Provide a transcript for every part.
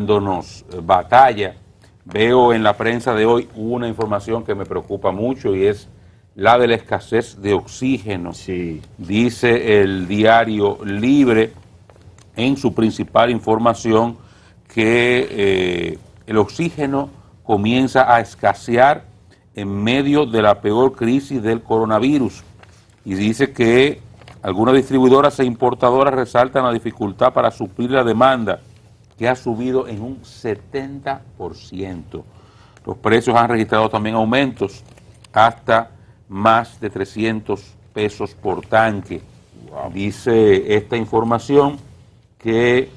dándonos batalla. Veo en la prensa de hoy una información que me preocupa mucho y es la de la escasez de oxígeno. Sí. Dice el diario Libre en su principal información que el oxígeno comienza a escasear en medio de la peor crisis del coronavirus. Y dice que algunas distribuidoras e importadoras resaltan la dificultad para suplir la demanda, que ha subido en un 70%. Los precios han registrado también aumentos hasta más de 300 pesos por tanque. Wow. Dice esta información que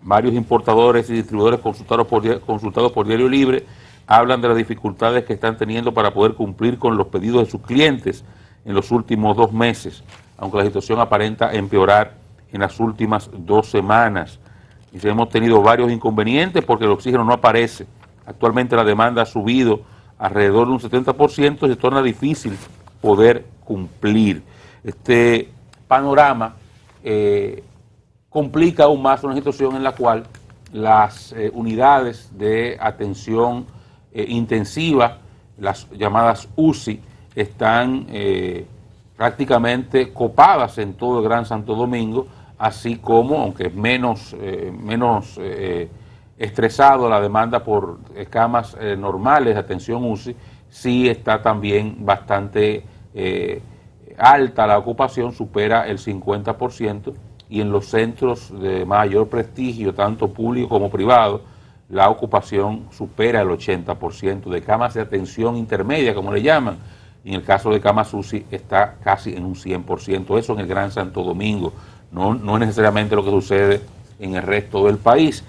varios importadores y distribuidores consultados por Diario Libre hablan de las dificultades que están teniendo para poder cumplir con los pedidos de sus clientes en los últimos 2 meses, aunque la situación aparenta empeorar en las últimas 2 semanas. Y hemos tenido varios inconvenientes porque el oxígeno no aparece. Actualmente la demanda ha subido alrededor de un 70% y se torna difícil poder cumplir. Este panorama complica aún más una situación en la cual las unidades de atención intensiva, las llamadas UCI, están prácticamente copadas en todo el Gran Santo Domingo, así como, aunque es menos estresado la demanda por camas normales de atención UCI, sí está también bastante alta la ocupación, supera el 50%, y en los centros de mayor prestigio, tanto público como privado, la ocupación supera el 80%, de camas de atención intermedia, como le llaman. En el caso de camas UCI está casi en un 100%, eso en el Gran Santo Domingo. No es necesariamente lo que sucede en el resto del país.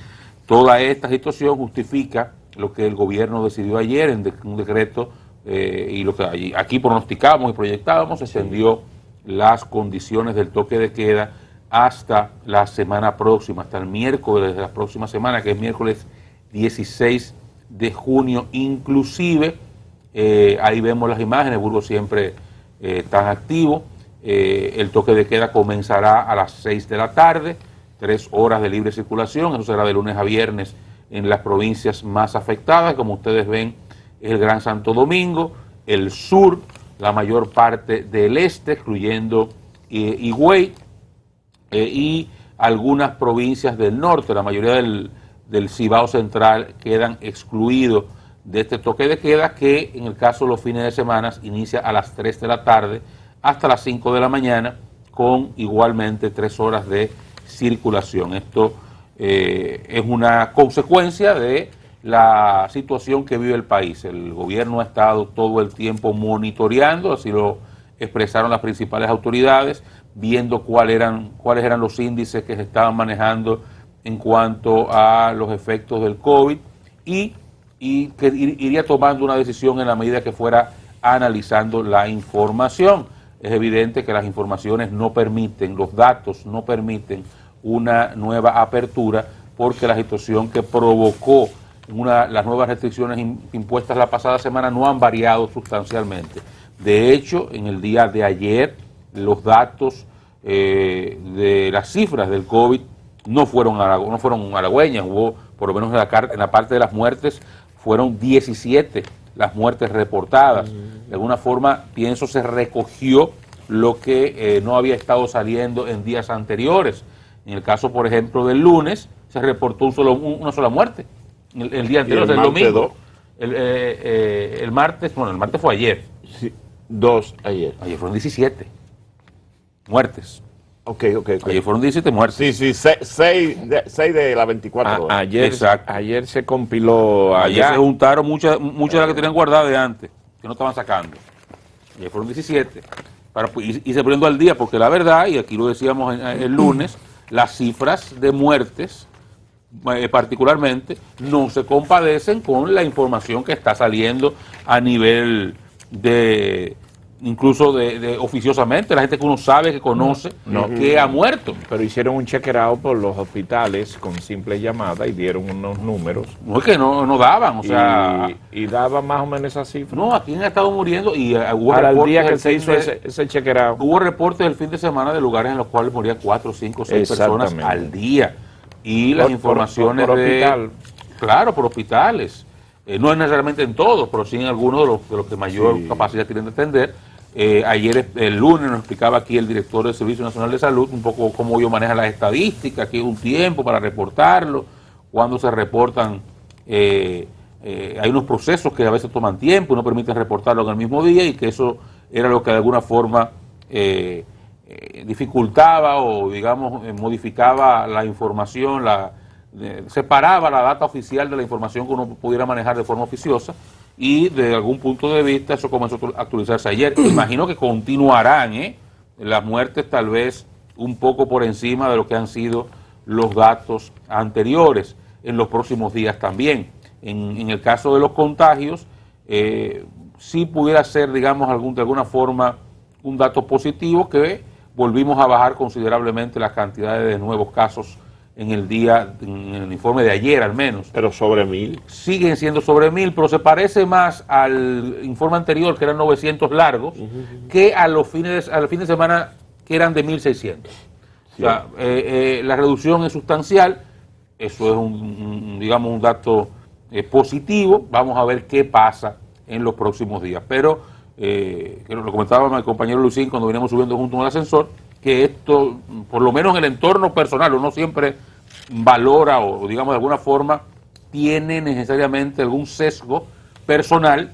Toda esta situación justifica lo que el gobierno decidió ayer en un decreto y lo que aquí pronosticábamos y proyectábamos, extendió las condiciones del toque de queda hasta la semana próxima, hasta el miércoles de la próxima semana, que es miércoles 16 de junio, inclusive, ahí vemos las imágenes, Burgos siempre tan activo. El toque de queda comenzará a las 6 de la tarde, 3 horas de libre circulación, eso será de lunes a viernes en las provincias más afectadas, como ustedes ven, es el Gran Santo Domingo, el sur, la mayor parte del este, incluyendo Higüey, y algunas provincias del norte. La mayoría del Cibao Central quedan excluidos de este toque de queda, que en el caso de los fines de semana inicia a las 3 de la tarde hasta las 5 de la mañana, con igualmente 3 horas de circulación. Esto es una consecuencia de la situación que vive el país. El gobierno ha estado todo el tiempo monitoreando, así lo expresaron las principales autoridades, viendo cuáles eran los índices que se estaban manejando en cuanto a los efectos del COVID, y que iría tomando una decisión en la medida que fuera analizando la información. Es evidente que las informaciones no permiten, los datos no permiten una nueva apertura, porque la situación que provocó las nuevas restricciones impuestas la pasada semana no han variado sustancialmente. De hecho, en el día de ayer, los datos de las cifras del COVID no fueron halagüeñas. Hubo, por lo menos en la parte de las muertes, fueron 17 las muertes reportadas. De alguna forma, pienso, se recogió lo que no había estado saliendo en días anteriores. En el caso, por ejemplo, del lunes, se reportó una sola muerte. El día anterior, el domingo. El martes fue ayer. Sí, 2 ayer. Ayer fueron 17 muertes. Ok. Ayer fueron 17 muertes. Sí, 6 de las 24 horas. Ayer se compiló allá. Ayer se juntaron muchas de las que tenían guardadas de antes, que no estaban sacando. Ayer fueron 17. Y se poniendo al día, porque la verdad, y aquí lo decíamos el lunes, las cifras de muertes, particularmente, no se compadecen con la información que está saliendo a nivel incluso oficiosamente, la gente que uno sabe, que conoce, que ha muerto. Pero hicieron un chequeado por los hospitales con simple llamada y dieron unos números. No es que no daban, o sea... Y daban más o menos esa cifra. No, aquí han estado muriendo y hubo para el reportes día que se hizo ese chequeado. Hubo reportes del fin de semana de lugares en los cuales morían 4, 5, 6 personas al día. y las informaciones por hospital. Claro, por hospitales. No es necesariamente en todos, pero sí en algunos de los que mayor capacidad tienen de atender. Ayer, el lunes, nos explicaba aquí el director del Servicio Nacional de Salud un poco cómo ellos manejan las estadísticas, que es un tiempo para reportarlo, cuando se reportan, hay unos procesos que a veces toman tiempo y no permiten reportarlo en el mismo día, y que eso era lo que de alguna forma dificultaba o, digamos, modificaba la información, separaba la data oficial de la información que uno pudiera manejar de forma oficiosa, y de algún punto de vista eso comenzó a actualizarse ayer. Imagino que continuarán las muertes tal vez un poco por encima de lo que han sido los datos anteriores en los próximos días también. En el caso de los contagios, sí pudiera ser, digamos, de alguna forma un dato positivo, que volvimos a bajar considerablemente las cantidades de nuevos casos en el informe de ayer al menos. Pero sobre 1000. Siguen siendo sobre 1000, pero se parece más al informe anterior, que eran 900 largos, que a los fines de semana, que eran de 1600. Sí. O sea, la reducción es sustancial. Eso es digamos, un dato positivo. Vamos a ver qué pasa en los próximos días. Pero, que lo comentaba mi compañero Lucín cuando veníamos subiendo junto en el ascensor, que esto, por lo menos en el entorno personal, uno siempre valora o, digamos, de alguna forma tiene necesariamente algún sesgo personal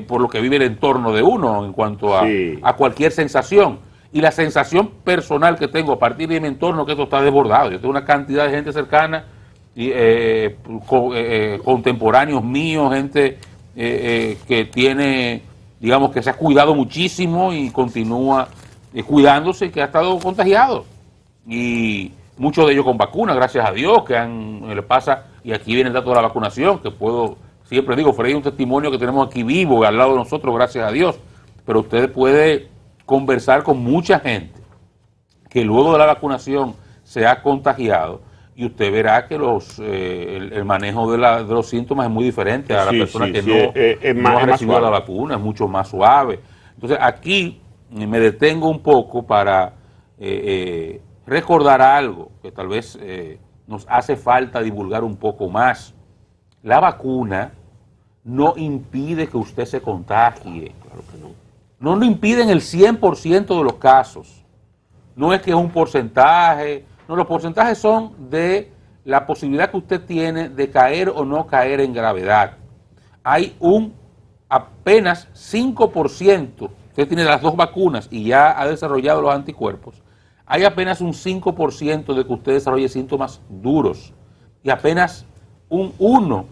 por lo que vive el entorno de uno en cuanto a cualquier sensación. Y la sensación personal que tengo a partir de mi entorno, que esto está desbordado. Yo tengo una cantidad de gente cercana, contemporáneos míos, gente que tiene, digamos, que se ha cuidado muchísimo y continúa cuidándose, que ha estado contagiado, y muchos de ellos con vacunas, gracias a Dios, que le pasa. Y aquí viene el dato de la vacunación, que siempre digo, Freddy, un testimonio que tenemos aquí vivo al lado de nosotros, gracias a Dios. Pero usted puede conversar con mucha gente que luego de la vacunación se ha contagiado, y usted verá que el manejo de los síntomas es muy diferente a la persona que no ha recibido la vacuna, es mucho más suave. Entonces aquí me detengo un poco para recordar algo que tal vez nos hace falta divulgar un poco más. La vacuna no impide que usted se contagie. Claro que no. No lo impide en el 100% de los casos. No es que es un porcentaje. No, los porcentajes son de la posibilidad que usted tiene de caer o no caer en gravedad. Hay apenas 5%. Usted tiene las dos vacunas y ya ha desarrollado los anticuerpos. Hay apenas un 5% de que usted desarrolle síntomas duros, y apenas un 1%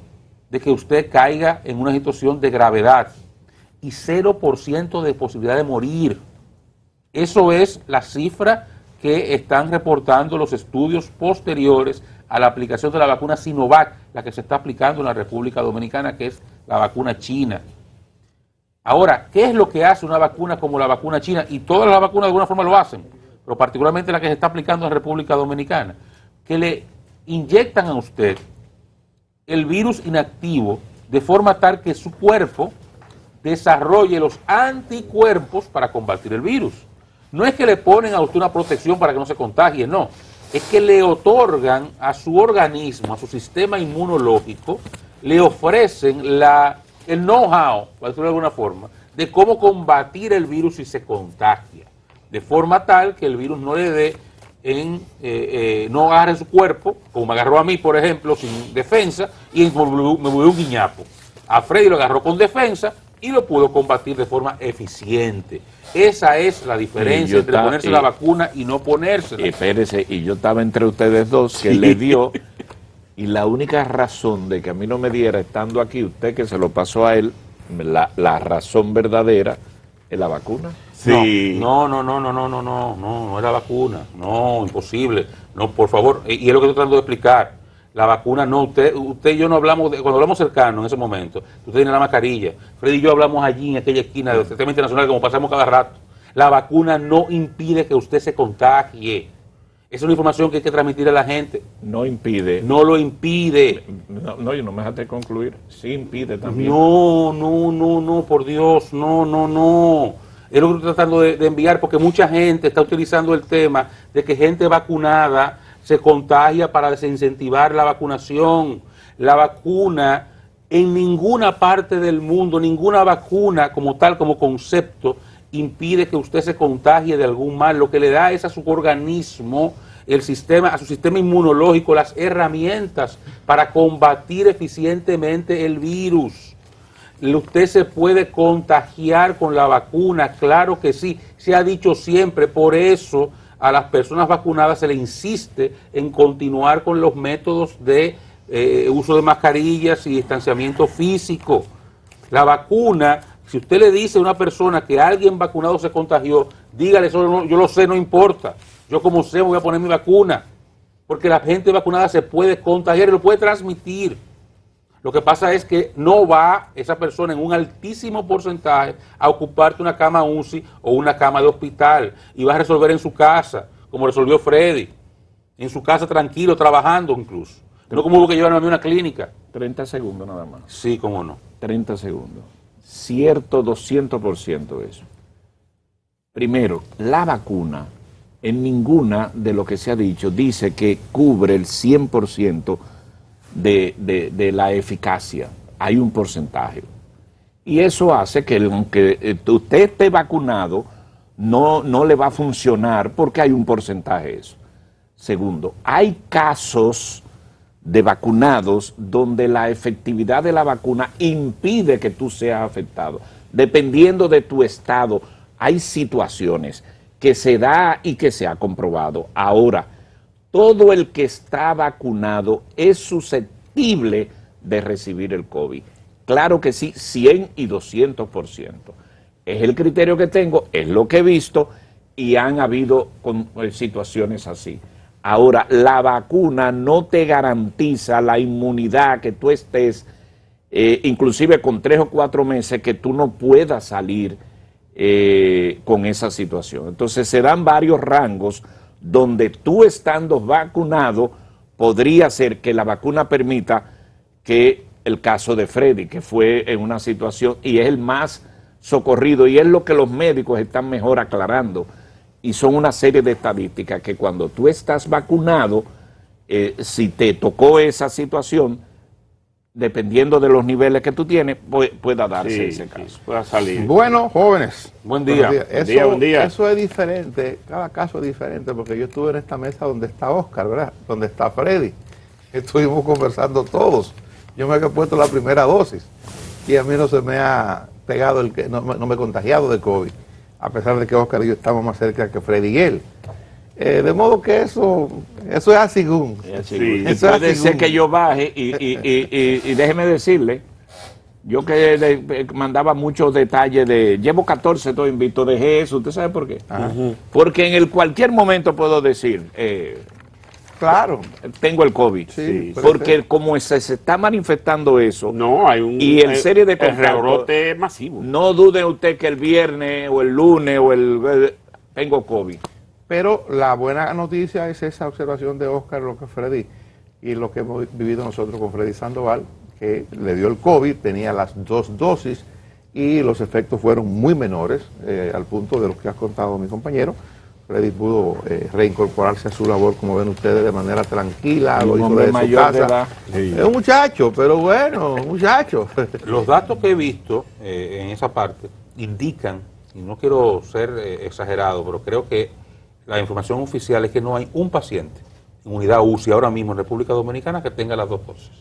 de que usted caiga en una situación de gravedad, y 0% de posibilidad de morir. Eso es la cifra que están reportando los estudios posteriores a la aplicación de la vacuna Sinovac, la que se está aplicando en la República Dominicana, que es la vacuna china. Ahora, ¿qué es lo que hace una vacuna como la vacuna china? Y todas las vacunas de alguna forma lo hacen, pero particularmente la que se está aplicando en la República Dominicana, que le inyectan a usted el virus inactivo de forma tal que su cuerpo desarrolle los anticuerpos para combatir el virus. No es que le ponen a usted una protección para que no se contagie, no. Es que le otorgan a su organismo, a su sistema inmunológico, le ofrecen el know-how, para decirlo de alguna forma, de cómo combatir el virus si se contagia, de forma tal que el virus no le dé no agarre su cuerpo, como me agarró a mí, por ejemplo, sin defensa, y me volvió un guiñapo. A Freddy lo agarró con defensa y lo pudo combatir de forma eficiente. Esa es la diferencia entre ponerse la vacuna y no ponérsela. Espérese, y yo estaba entre ustedes dos, que le dio, y la única razón de que a mí no me diera, estando aquí, usted que se lo pasó a él, la razón verdadera es la vacuna. Sí. No es la vacuna. No, imposible. No, por favor. Y es lo que estoy tratando de explicar. La vacuna no, usted y yo no hablamos, cuando hablamos cercano en ese momento, usted tiene la mascarilla, Freddy y yo hablamos allí en aquella esquina del sistema internacional como pasamos cada rato. La vacuna no impide que usted se contagie. Esa es una información que hay que transmitir a la gente. No impide. No lo impide. No, yo no me dejaste concluir. Sí impide también. No, por Dios, no. Es lo que estoy tratando de enviar, porque mucha gente está utilizando el tema de que gente vacunada se contagia para desincentivar la vacunación. La vacuna, en ninguna parte del mundo, ninguna vacuna como tal, como concepto, impide que usted se contagie de algún mal. Lo que le da es a su organismo, a su sistema inmunológico, las herramientas para combatir eficientemente el virus. Usted se puede contagiar con la vacuna, claro que sí, se ha dicho siempre, por eso a las personas vacunadas se le insiste en continuar con los métodos de uso de mascarillas y distanciamiento físico. La vacuna, si usted le dice a una persona que alguien vacunado se contagió, dígale, eso no, yo lo sé, no importa, yo como sé voy a poner mi vacuna, porque la gente vacunada se puede contagiar y lo puede transmitir. Lo que pasa es que no va esa persona en un altísimo porcentaje a ocuparte una cama UCI o una cama de hospital y va a resolver en su casa, como resolvió Freddy, en su casa tranquilo, trabajando incluso. No como hubo que llevarme a mí a una clínica. 30 segundos nada más. Sí, cómo no. 30 segundos. Cierto 200% eso. Primero, la vacuna, en ninguna de lo que se ha dicho, dice que cubre el 100% de la eficacia. Hay un porcentaje. Y eso hace que aunque usted esté vacunado, no le va a funcionar porque hay un porcentaje de eso. Segundo, hay casos de vacunados donde la efectividad de la vacuna impide que tú seas afectado. Dependiendo de tu estado, hay situaciones que se da y que se ha comprobado. Ahora, todo el que está vacunado es susceptible de recibir el COVID. Claro que sí, 100 y 200%. Es el criterio que tengo, es lo que he visto y han habido situaciones así. Ahora, la vacuna no te garantiza la inmunidad que tú estés, inclusive con 3 o 4 meses, que tú no puedas salir con esa situación. Entonces se dan varios rangos donde tú estando vacunado podría ser que la vacuna permita que el caso de Freddy, que fue en una situación y es el más socorrido y es lo que los médicos están mejor aclarando. Y son una serie de estadísticas que cuando tú estás vacunado, si te tocó esa situación, dependiendo de los niveles que tú tienes, pueda darse ese caso. Pueda salir. Bueno, jóvenes. Buen día. Buen día. Eso es diferente, cada caso es diferente, porque yo estuve en esta mesa donde está Oscar, ¿verdad? Donde está Freddy. Estuvimos conversando todos. Yo me he puesto la primera dosis y a mí no se me ha pegado, no me he contagiado de COVID, a pesar de que Oscar y yo estamos más cerca que Freddy y él. De modo que eso es así. Sí. Puede ser que yo baje y déjeme decirle, yo que le mandaba muchos detalles llevo 14, estoy invito, dejé eso, ¿usted sabe por qué? Porque en cualquier momento puedo decir, claro, tengo el COVID, porque como se está manifestando eso, no hay y en serie de rebrote masivo. No dude usted que el viernes o el lunes tengo COVID. Pero la buena noticia es esa observación de Oscar, lo que Freddy, y lo que hemos vivido nosotros con Freddy Sandoval, que le dio el COVID, tenía las 2 dosis y los efectos fueron muy menores, al punto de lo que ha contado mi compañero. Freddy pudo reincorporarse a su labor, como ven ustedes, de manera tranquila, lo hizo desde su casa. Es un muchacho, pero bueno, un muchacho. Los datos que he visto en esa parte indican, y no quiero ser exagerado, pero creo que la información oficial es que no hay un paciente en unidad UCI ahora mismo en República Dominicana que tenga las 2 dosis.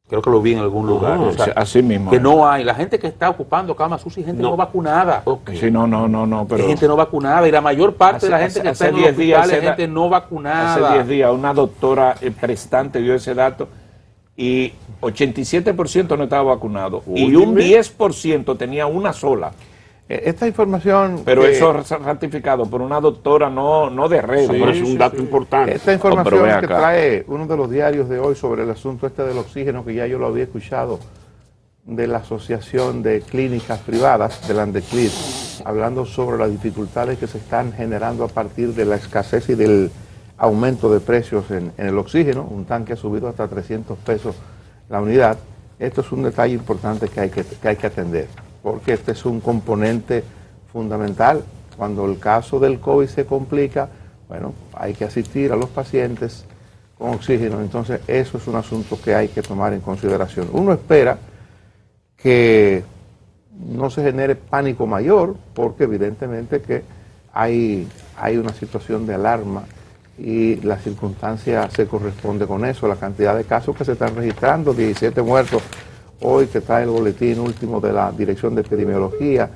Creo que lo vi en algún lugar. O sea, así mismo. Que no hay. La gente que está ocupando camas UCI es gente no vacunada. Sí, no, pero... Es gente no vacunada y la mayor parte de la gente que está en los hospitales es gente no vacunada. Hace 10 días una doctora prestante dio ese dato y 87% no estaba vacunado y un 10% tenía una sola. Esta información... Pero eso es ratificado por una doctora no de redes. Pero es un dato importante. Esta información que trae uno de los diarios de hoy sobre el asunto del oxígeno, que ya yo lo había escuchado, de la Asociación de Clínicas Privadas, del ANDECLID, hablando sobre las dificultades que se están generando a partir de la escasez y del aumento de precios en el oxígeno. Un tanque ha subido hasta 300 pesos la unidad. Esto es un detalle importante que hay que atender, porque este es un componente fundamental. Cuando el caso del COVID se complica, bueno, hay que asistir a los pacientes con oxígeno. Entonces, eso es un asunto que hay que tomar en consideración. Uno espera que no se genere pánico mayor, porque evidentemente que hay una situación de alarma y la circunstancia se corresponde con eso. La cantidad de casos que se están registrando, 17 muertos hoy que está el boletín último de la Dirección de Epidemiología,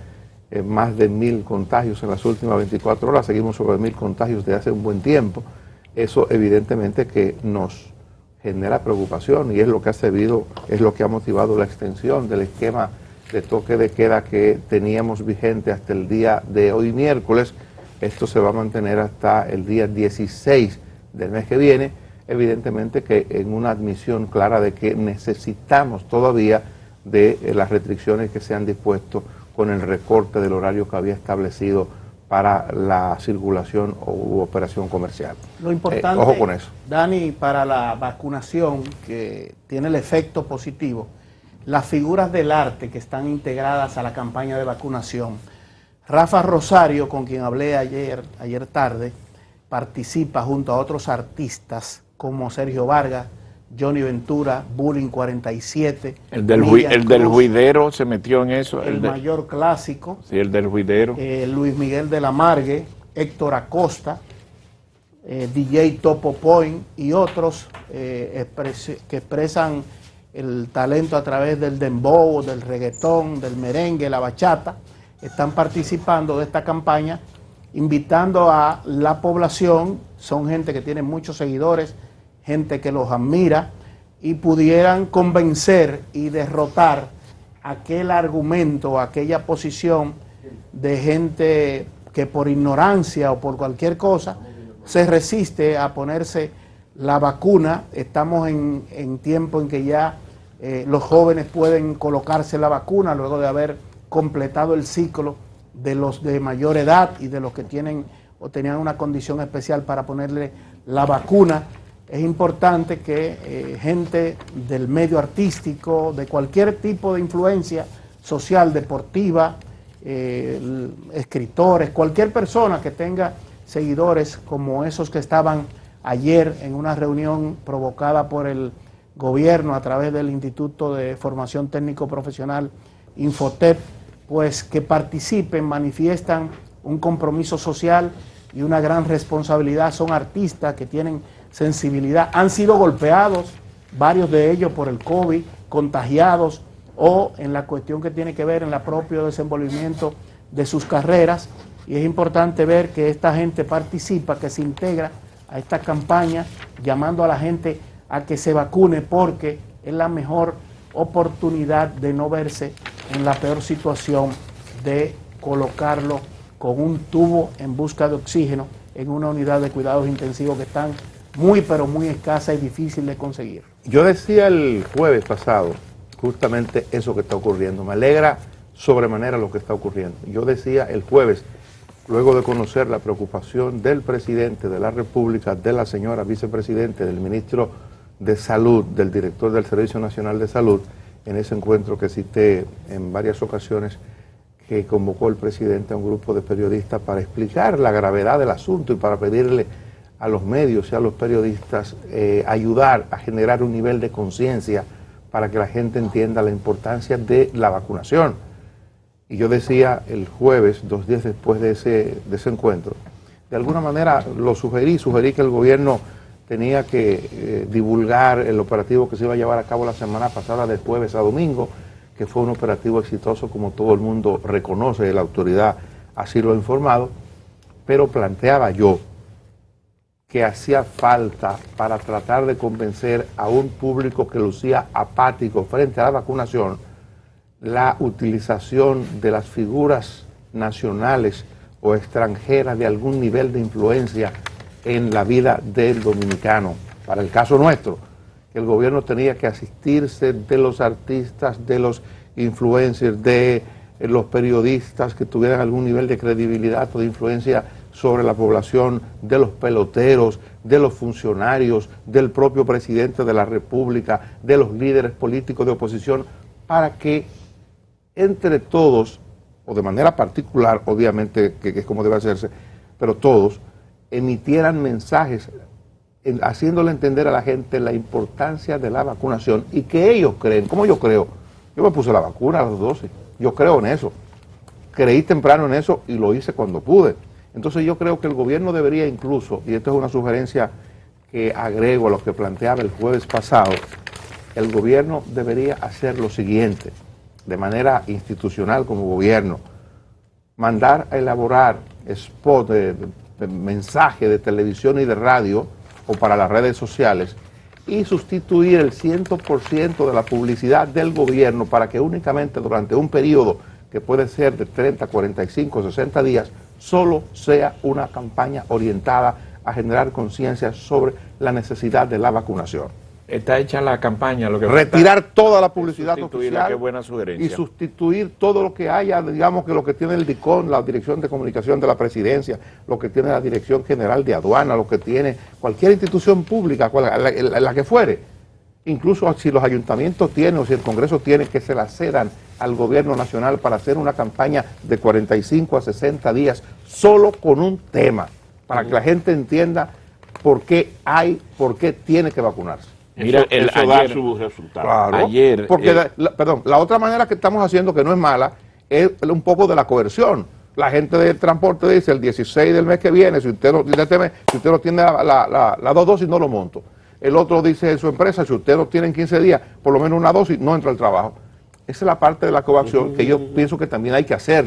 más de 1000 contagios en las últimas 24 horas, seguimos sobre 1000 contagios de hace un buen tiempo. Eso evidentemente que nos genera preocupación y es lo que ha servido, es lo que ha motivado la extensión del esquema de toque de queda que teníamos vigente hasta el día de hoy miércoles. Esto se va a mantener hasta el día 16 del mes que viene, evidentemente que en una admisión clara de que necesitamos todavía de las restricciones que se han dispuesto con el recorte del horario que había establecido para la circulación u operación comercial. Lo importante, ojo con eso. Dani, para la vacunación, que tiene el efecto positivo, las figuras del arte que están integradas a la campaña de vacunación. Rafa Rosario, con quien hablé ayer tarde, participa junto a otros artistas como Sergio Vargas, Johnny Ventura, Bullying 47. El del juidero se metió en eso. El mayor clásico. Sí, el del juidero. Luis Miguel de la Margue, Héctor Acosta, DJ Topo Point y otros que expresan el talento a través del dembow, del reggaetón, del merengue, la bachata. Están participando de esta campaña, invitando a la población. Son gente que tiene muchos seguidores, gente que los admira y pudieran convencer y derrotar aquel argumento, aquella posición de gente que por ignorancia o por cualquier cosa se resiste a ponerse la vacuna. Estamos en tiempo en que ya los jóvenes pueden colocarse la vacuna luego de haber completado el ciclo de los de mayor edad y de los que tienen o tenían una condición especial para ponerle la vacuna. Es importante que gente del medio artístico, de cualquier tipo de influencia social, deportiva, escritores, cualquier persona que tenga seguidores como esos que estaban ayer en una reunión provocada por el gobierno a través del Instituto de Formación Técnico Profesional Infotep, pues que participen, manifiestan un compromiso social y una gran responsabilidad. Son artistas que tienen sensibilidad, han sido golpeados, varios de ellos por el COVID, contagiados o en la cuestión que tiene que ver en el propio desenvolvimiento de sus carreras, y es importante ver que esta gente participa, que se integra a esta campaña, llamando a la gente a que se vacune porque es la mejor oportunidad de no verse en la peor situación de colocarlo con un tubo en busca de oxígeno en una unidad de cuidados intensivos que están muy pero muy escasa y difícil de conseguir. Yo decía el jueves pasado justamente eso que está ocurriendo. Me alegra sobremanera lo que está ocurriendo. Yo decía el jueves, luego de conocer la preocupación del presidente de la República, de la señora vicepresidente, del ministro de Salud, del director del Servicio Nacional de Salud, en ese encuentro que cité en varias ocasiones, que convocó el presidente a un grupo de periodistas para explicar la gravedad del asunto y para pedirle a los medios y a los periodistas ayudar a generar un nivel de conciencia para que la gente entienda la importancia de la vacunación. Y yo decía el jueves, 2 días después de ese encuentro, de alguna manera lo sugerí que el gobierno tenía que divulgar el operativo que se iba a llevar a cabo la semana pasada de jueves a domingo, que fue un operativo exitoso como todo el mundo reconoce, y la autoridad así lo ha informado, pero planteaba yo que hacía falta para tratar de convencer a un público que lucía apático frente a la vacunación, la utilización de las figuras nacionales o extranjeras de algún nivel de influencia en la vida del dominicano. Para el caso nuestro, el gobierno tenía que asistirse de los artistas, de los influencers, de los periodistas que tuvieran algún nivel de credibilidad o de influencia sobre la población, de los peloteros, de los funcionarios, del propio presidente de la República, de los líderes políticos de oposición, para que entre todos, o de manera particular, obviamente, que es como debe hacerse, pero todos, emitieran mensajes haciéndole entender a la gente la importancia de la vacunación y que ellos creen, como yo creo, yo me puse la vacuna a las 12, yo creo en eso, creí temprano en eso y lo hice cuando pude. Entonces yo creo que el gobierno debería incluso, y esto es una sugerencia que agrego a lo que planteaba el jueves pasado, el gobierno debería hacer lo siguiente, de manera institucional como gobierno, mandar a elaborar spot de mensaje de televisión y de radio o para las redes sociales y sustituir el 100% de la publicidad del gobierno para que únicamente durante un periodo que puede ser de 30, 45, 60 días, solo sea una campaña orientada a generar conciencia sobre la necesidad de la vacunación. Está hecha la campaña, lo que Retirar toda la publicidad sustituirla, qué oficial buena sugerencia. y sustituir todo lo que haya, digamos que lo que tiene el DICON, la Dirección de Comunicación de la Presidencia, lo que tiene la Dirección General de Aduana, lo que tiene cualquier institución pública, la que fuere. Incluso si los ayuntamientos tienen o si el Congreso tiene, que se la cedan al gobierno nacional para hacer una campaña de 45 a 60 días solo con un tema, para que la gente entienda por qué tiene que vacunarse. Mira, eso da su resultado. Claro, ayer, porque la otra manera que estamos haciendo, que no es mala, es un poco de la coerción. La gente del transporte dice el 16 del mes que viene, si usted no tiene las 2 dosis, no lo monto. El otro dice en su empresa, si usted no tiene en 15 días, por lo menos una dosis, no entra al trabajo. Esa es la parte de la coacción que yo pienso que también hay que hacer.